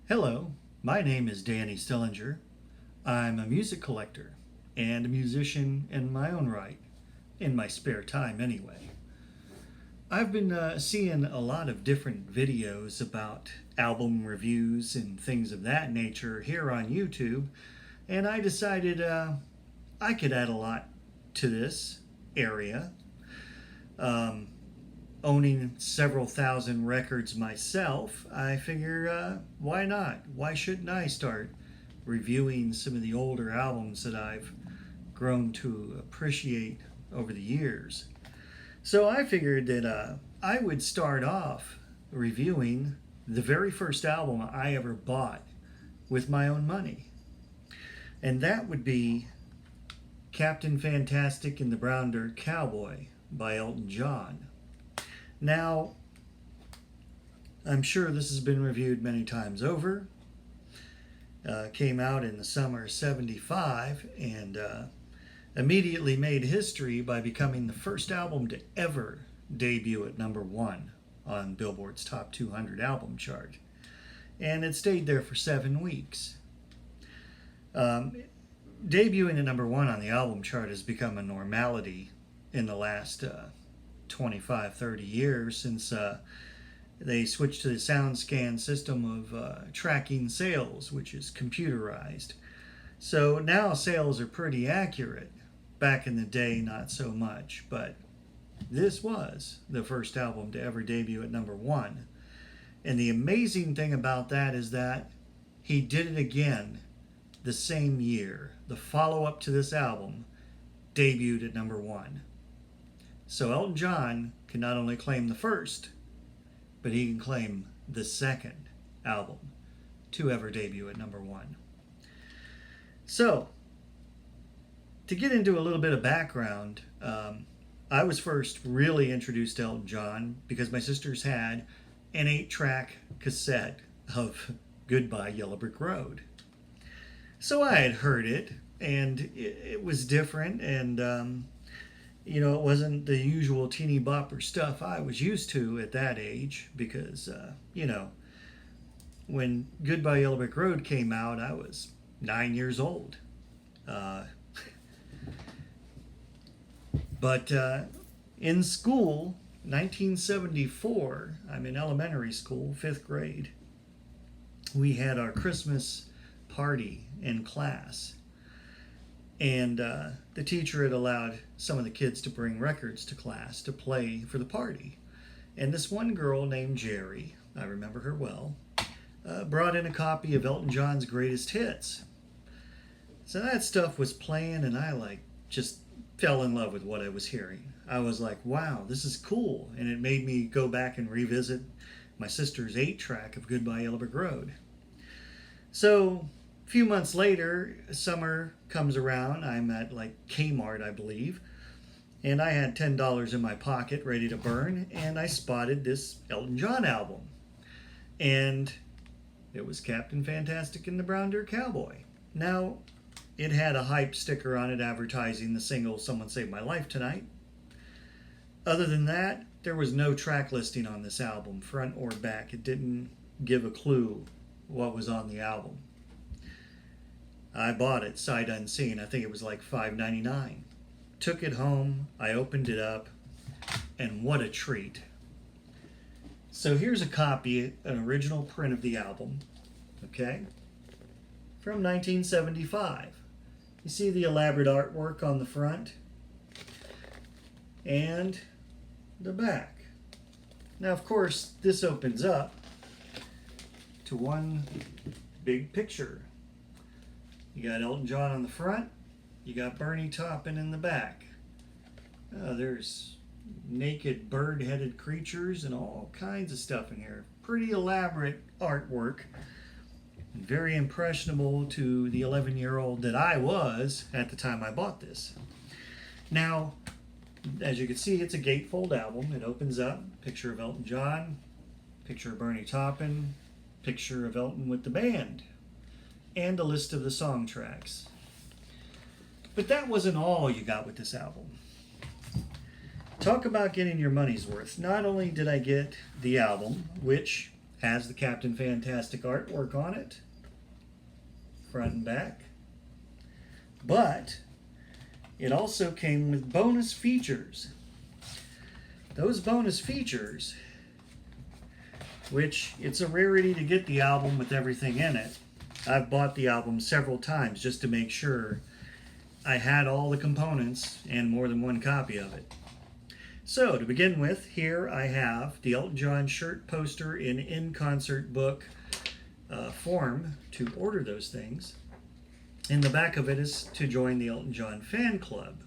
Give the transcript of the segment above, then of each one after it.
Hello, my name is Danny Stillinger. I'm a music collector and a musician in my own right, in my spare time anyway. I've been seeing a lot of different videos about album reviews and things of that nature here on YouTube, and I decided I could add a lot to this area. Um, Owning several thousand records myself, I figure why not? Why shouldn't I start reviewing some of the older albums that I've grown to appreciate over the years? So I figured that I would start off reviewing the very first album I ever bought with my own money. And that would be Captain Fantastic and the Brown Dirt Cowboy by Elton John. Now, I'm sure this has been reviewed many times over. Came out in the summer of '75 and immediately made history by becoming the first album to ever debut at #1 on Billboard's Top 200 album chart. And it stayed there for 7 weeks. Debuting at #1 on the album chart has become a normality in the last 25-30 years since they switched to the SoundScan system of tracking sales, which is computerized. So now sales are pretty accurate. Back in the day, not so much, but this was the first album to ever debut at #1. And the amazing thing about that is that he did it again the same year. The follow-up to this album debuted at #1. So Elton John can not only claim the first, but he can claim the second album to ever debut at #1. So, to get into a little bit of background, I was first really introduced to Elton John because my sisters had an 8-track cassette of Goodbye Yellow Brick Road. So I had heard it, and it was different, and it wasn't the usual teeny bopper stuff I was used to at that age because, when Goodbye Yellow Brick Road came out, I was 9 years old. But in school, 1974, I'm in elementary school, 5th grade, we had our Christmas party in class. And the teacher had allowed some of the kids to bring records to class to play for the party. And this one girl named Jerry, I remember her well, brought in a copy of Elton John's Greatest Hits. So that stuff was playing, and I just fell in love with what I was hearing. I was like, wow, this is cool. And it made me go back and revisit my sister's 8-track of Goodbye Yellow Brick Road. So a few months later, summer comes around. I'm at Kmart, I believe, and I had $10 in my pocket ready to burn, and I spotted this Elton John album, and it was Captain Fantastic and the Brown Dirt Cowboy. Now, it had a hype sticker on it advertising the single Someone Saved My Life Tonight. Other than that, there was no track listing on this album, front or back. It didn't give a clue what was on the album. I bought it sight unseen. I think it was like $5.99. Took it home, I opened it up, and what a treat. So here's a copy, an original print of the album, okay, from 1975. You see the elaborate artwork on the front and the back. Now, of course, this opens up to one big picture. You got Elton John on the front, you got Bernie Taupin in the back. There's naked bird-headed creatures and all kinds of stuff in here. Pretty elaborate artwork. Very impressionable to the 11-year-old that I was at the time I bought this. Now, as you can see, it's a gatefold album. It opens up, picture of Elton John, picture of Bernie Taupin, picture of Elton with the band, and a list of the song tracks. But that wasn't all you got with this album. Talk about getting your money's worth. Not only did I get the album, which Has the Captain Fantastic artwork on it, front and back. But it also came with bonus features. Those bonus features, which it's a rarity to get the album with everything in it. I've bought the album several times just to make sure I had all the components and more than one copy of it. So to begin with, here I have the Elton John shirt poster in concert book form to order those things. In the back of it is to join the Elton John fan club.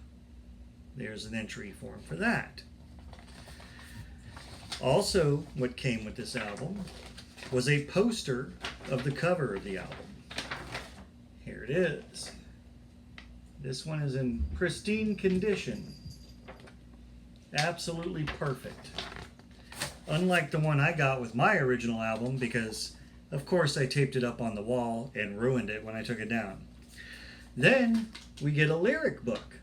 There's an entry form for that. Also, what came with this album was a poster of the cover of the album. Here it is. This one is in pristine condition. Absolutely perfect. Unlike the one I got with my original album, because of course I taped it up on the wall and ruined it when I took it down. Then we get a lyric book.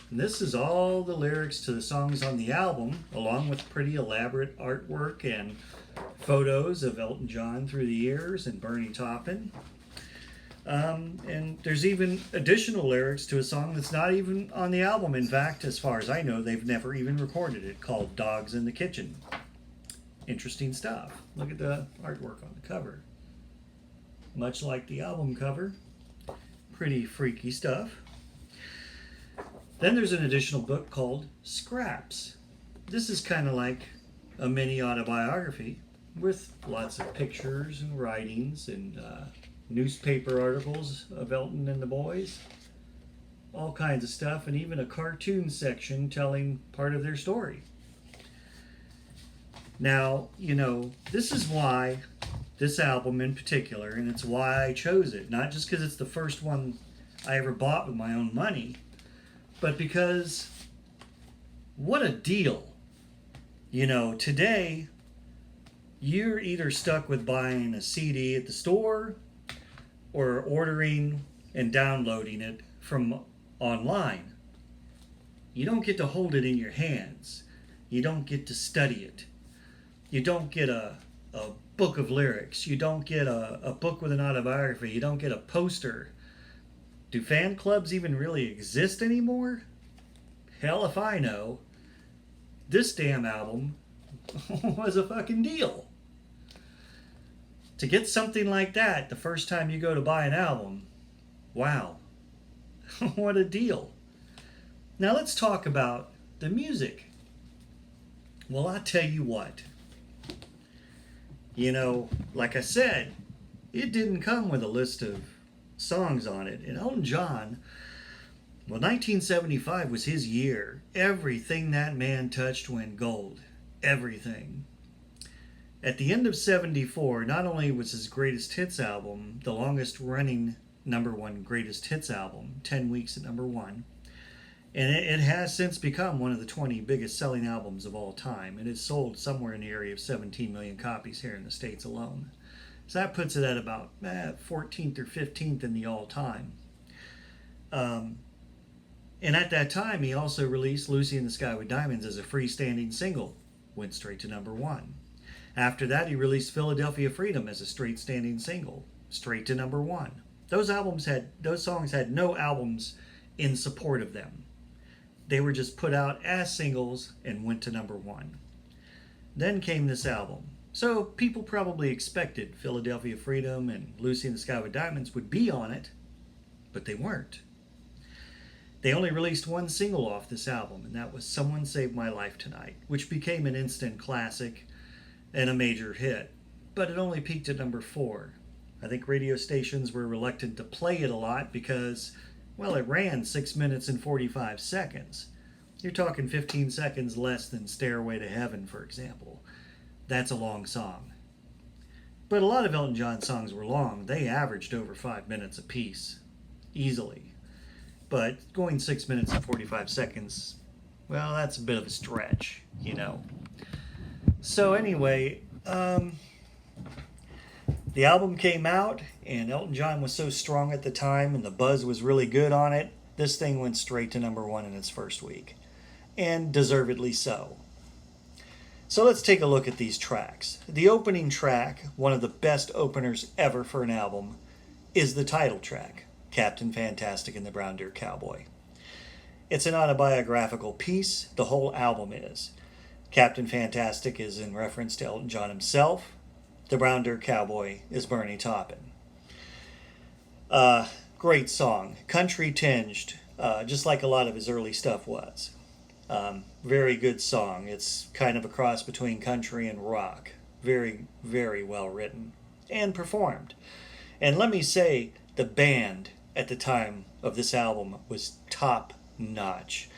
And this is all the lyrics to the songs on the album, along with pretty elaborate artwork and photos of Elton John through the years and Bernie Taupin. And there's even additional lyrics to a song that's not even on the album. In fact, as far as I know, they've never even recorded it, called Dogs in the Kitchen. Interesting stuff. Look at the artwork on the cover. Much like the album cover. Pretty freaky stuff. Then there's an additional book called Scraps. This is kind of like a mini autobiography with lots of pictures and writings and newspaper articles of Elton and the boys. All kinds of stuff, and even a cartoon section telling part of their story. Now, you know, this is why this album in particular, and it's why I chose it. Not just because it's the first one I ever bought with my own money, but because what a deal. You know, today you're either stuck with buying a CD at the store or ordering and downloading it from online. You don't get to hold it in your hands. You don't get to study it. You don't get a book of lyrics. You don't get a book with an autobiography. You don't get a poster. Do fan clubs even really exist anymore? Hell if I know. This damn album was a fucking deal. To get something like that the first time you go to buy an album, wow. What a deal. Now let's talk about the music. Well, I'll tell you what. You know, like I said, it didn't come with a list of songs on it. And Elton John, well, 1975 was his year. Everything that man touched went gold. Everything. At the end of 74, not only was his greatest hits album the longest running #1 greatest hits album, 10 weeks at #1, and it has since become one of the 20 biggest selling albums of all time. It has sold somewhere in the area of 17 million copies here in the States alone. So that puts it at about 14th or 15th in the all-time. And at that time, he also released Lucy in the Sky with Diamonds as a freestanding single. Went straight to #1. After that, he released Philadelphia Freedom as a straight-standing single. Straight to #1. Those songs had no albums in support of them. They were just put out as singles and went to #1. Then came this album. So people probably expected Philadelphia Freedom and Lucy in the Sky with Diamonds would be on it, but they weren't. They only released one single off this album, and that was Someone Saved My Life Tonight, which became an instant classic and a major hit, but it only peaked at #4. I think radio stations were reluctant to play it a lot because, well, it ran 6 minutes and 45 seconds. You're talking 15 seconds less than Stairway to Heaven, for example. That's a long song. But a lot of Elton John songs were long. They averaged over 5 minutes apiece, easily. But going 6 minutes and 45 seconds, well, that's a bit of a stretch, you know. So anyway, the album came out, and Elton John was so strong at the time, and the buzz was really good on it, this thing went straight to #1 in its first week. And deservedly so. So let's take a look at these tracks. The opening track, one of the best openers ever for an album, is the title track, Captain Fantastic and the Brown Dirt Cowboy. It's an autobiographical piece, the whole album is. Captain Fantastic is in reference to Elton John himself. The Brown Dirt Cowboy is Bernie Taupin. Great song, country tinged, just like a lot of his early stuff was. Very good song. It's kind of a cross between country and rock. Very, very well written and performed. And let me say, the band at the time of this album was top notch.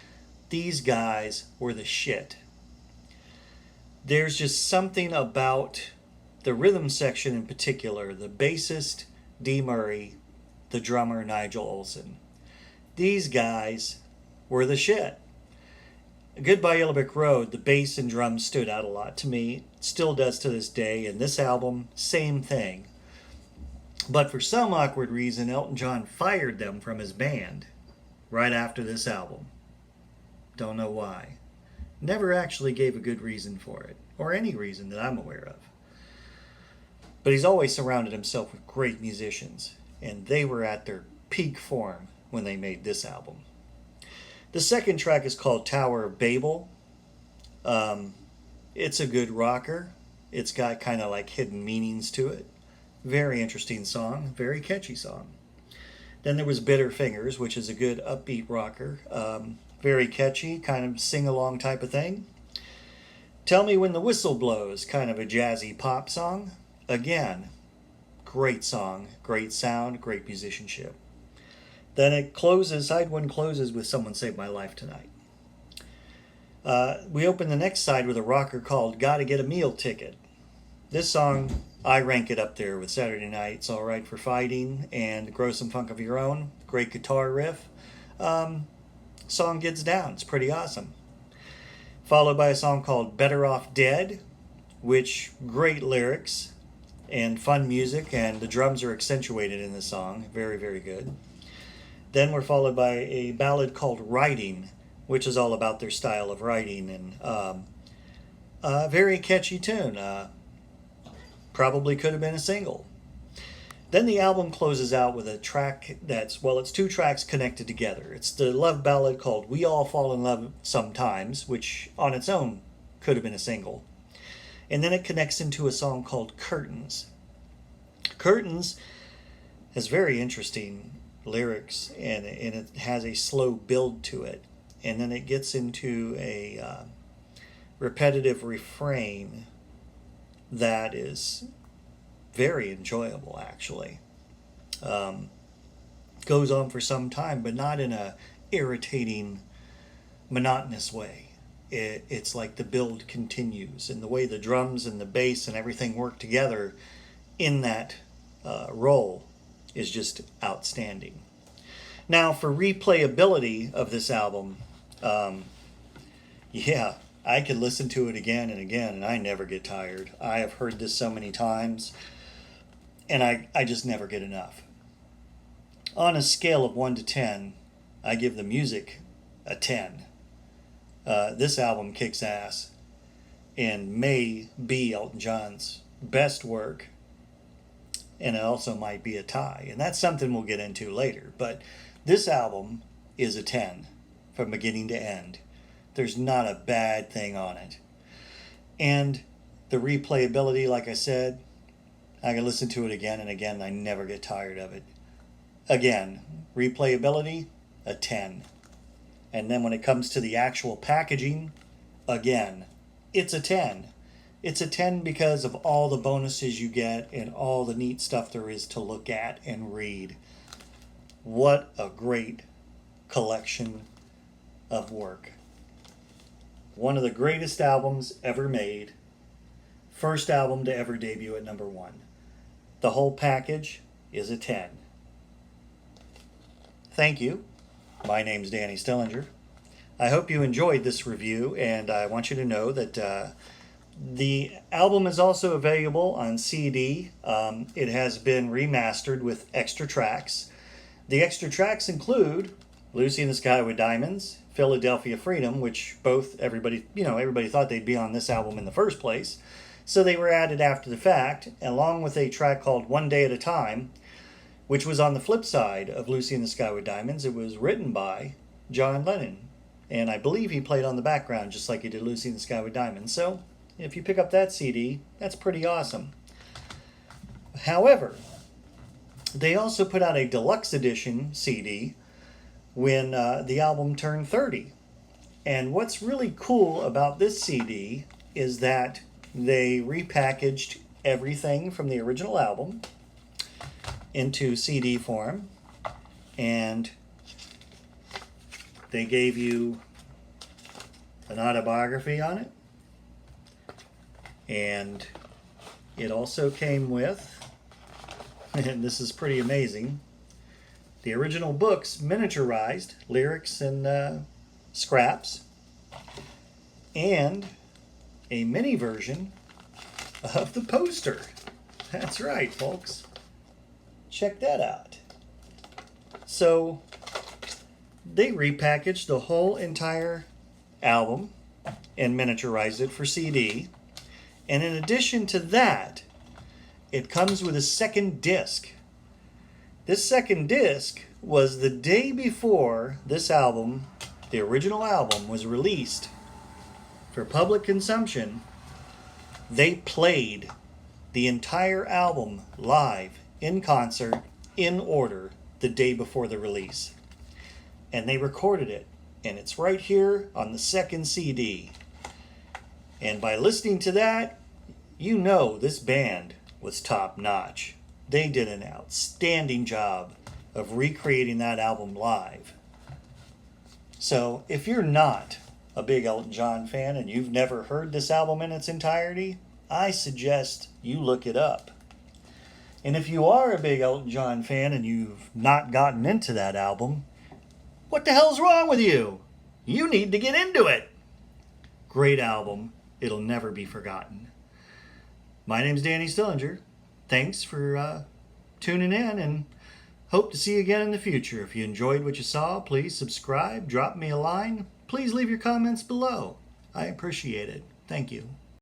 These guys were the shit. There's just something about the rhythm section in particular, the bassist Dee Murray, the drummer Nigel Olsson. These guys were the shit. Goodbye Yellow Brick Road, the bass and drums stood out a lot to me. Still does to this day. And this album, same thing. But for some awkward reason, Elton John fired them from his band right after this album. Don't know why. Never actually gave a good reason for it, or any reason that I'm aware of. But he's always surrounded himself with great musicians, and they were at their peak form when they made this album. The second track is called Tower of Babel. It's a good rocker. It's got kind of like hidden meanings to it. Very interesting song, very catchy song. Then there was Bitter Fingers, which is a good upbeat rocker. Very catchy, kind of sing-along type of thing. Tell Me When the Whistle Blows, kind of a jazzy pop song. Again, great song, great sound, great musicianship. Then it closes, side one closes with Someone Saved My Life Tonight. We open the next side with a rocker called Gotta Get a Meal Ticket. This song, I rank it up there with Saturday Night's All Right for Fighting and Grow Some Funk of Your Own. Great guitar riff. Song gets down. It's pretty awesome. Followed by a song called Better Off Dead, which great lyrics and fun music, and the drums are accentuated in the song. Very, very good. Then we're followed by a ballad called Writing, which is all about their style of writing, and a very catchy tune. Probably could have been a single. Then the album closes out with a track that's, well, it's two tracks connected together. It's the love ballad called We All Fall in Love Sometimes, which on its own could have been a single. And then it connects into a song called Curtains. Curtains has very interesting lyrics, and it has a slow build to it. And then it gets into a repetitive refrain that is very enjoyable, actually. Goes on for some time, but not in a irritating, monotonous way. It's like the build continues, and the way the drums and the bass and everything work together in that role is just outstanding. Now, for replayability of this album, yeah, I could listen to it again and again, and I never get tired. I have heard this so many times, and I just never get enough. On a scale of 1 to 10, I give the music a 10. This album kicks ass and may be Elton John's best work, and it also might be a tie. And that's something we'll get into later. But this album is a 10 from beginning to end. There's not a bad thing on it. And the replayability, like I said, I can listen to it again and again, and I never get tired of it. Again, replayability, a 10. And then when it comes to the actual packaging, again, it's a 10. It's a 10 because of all the bonuses you get and all the neat stuff there is to look at and read. What a great collection of work. One of the greatest albums ever made. First album to ever debut at number 1. The whole package is a 10. Thank you. My name's Danny Stillinger. I hope you enjoyed this review, and I want you to know that the album is also available on CD. It has been remastered with extra tracks. The extra tracks include Lucy in the Sky with Diamonds, Philadelphia Freedom, which both everybody thought they'd be on this album in the first place. So they were added after the fact, along with a track called One Day at a Time, which was on the flip side of Lucy in the Sky with Diamonds. It was written by John Lennon, and I believe he played on the background just like he did Lucy in the Sky with Diamonds. So if you pick up that CD, that's pretty awesome. However, they also put out a deluxe edition CD when the album turned 30. And what's really cool about this CD is that they repackaged everything from the original album into CD form, and they gave you an autobiography on it, and it also came with, and this is pretty amazing, the original books miniaturized, lyrics and scraps, and a mini version of the poster. That's right, folks. Check that out. So they repackaged the whole entire album and miniaturized it for CD. And in addition to that, it comes with a second disc. This second disc was the day before this album, the original album, was released for public consumption. They played the entire album live in concert in order the day before the release. And they recorded it, and it's right here on the second CD. And by listening to that, you know this band was top notch. They did an outstanding job of recreating that album live. So if you're not a big Elton John fan and you've never heard this album in its entirety, I suggest you look it up. And if you are a big Elton John fan and you've not gotten into that album, what the hell's wrong with you? You need to get into it. Great album. It'll never be forgotten. My name's Danny Stillinger. Thanks for tuning in, and hope to see you again in the future. If you enjoyed what you saw, please subscribe, drop me a line. Please leave your comments below. I appreciate it. Thank you.